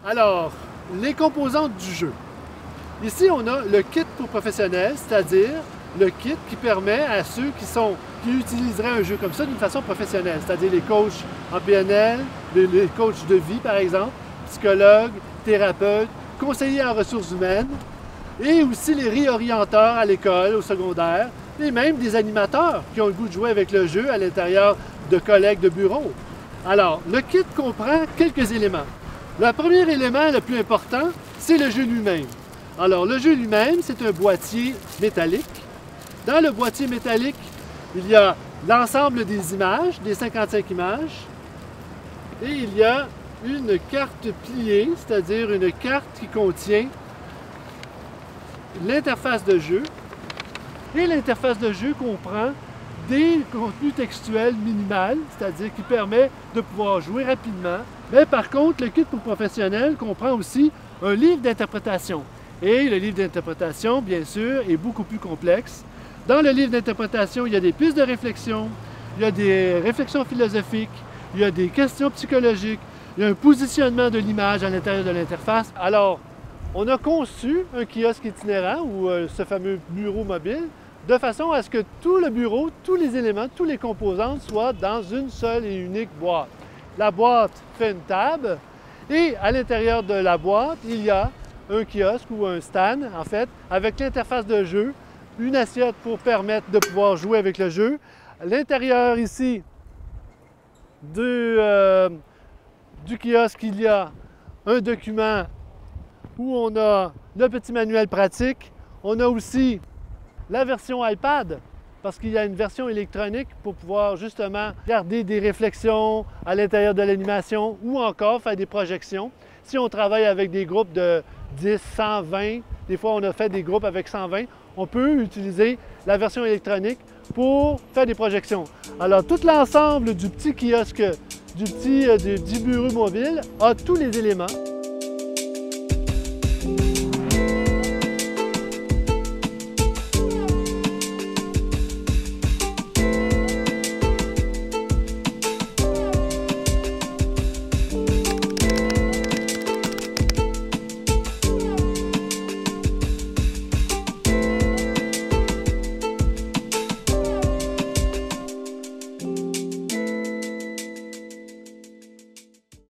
Alors, les composantes du jeu. Ici, on a le kit pour professionnels, c'est-à-dire le kit qui permet à ceux qui utiliseraient un jeu comme ça d'une façon professionnelle, c'est-à-dire les coachs en PNL, les coachs de vie par exemple, psychologues, thérapeutes, conseillers en ressources humaines, et aussi les réorienteurs à l'école, au secondaire, et même des animateurs qui ont le goût de jouer avec le jeu à l'intérieur de collègues de bureau. Alors, le kit comprend quelques éléments. Le premier élément le plus important, c'est le jeu lui-même. Alors, le jeu lui-même, c'est un boîtier métallique. Dans le boîtier métallique, il y a l'ensemble des images, des 55 images, et il y a une carte pliée, c'est-à-dire une carte qui contient l'interface de jeu. Et l'interface de jeu comprend des contenus textuels minimales, c'est-à-dire qui permet de pouvoir jouer rapidement. Mais par contre, le kit pour professionnels comprend aussi un livre d'interprétation. Et le livre d'interprétation, bien sûr, est beaucoup plus complexe. Dans le livre d'interprétation, il y a des pistes de réflexion, il y a des réflexions philosophiques, il y a des questions psychologiques, il y a un positionnement de l'image à l'intérieur de l'interface. Alors, on a conçu un kiosque itinérant ou ce fameux bureau mobile de façon à ce que tout le bureau, tous les éléments, toutes les composantes soient dans une seule et unique boîte. La boîte fait une table et à l'intérieur de la boîte, il y a un kiosque ou un stand, en fait, avec l'interface de jeu, une assiette pour permettre de pouvoir jouer avec le jeu. À l'intérieur ici du kiosque, il y a un document où on a le petit manuel pratique. On a aussi la version iPad, parce qu'il y a une version électronique pour pouvoir justement garder des réflexions à l'intérieur de l'animation ou encore faire des projections. Si on travaille avec des groupes de 10, 120, des fois on a fait des groupes avec 120, on peut utiliser la version électronique pour faire des projections. Alors tout l'ensemble du petit kiosque, du bureau mobile a tous les éléments.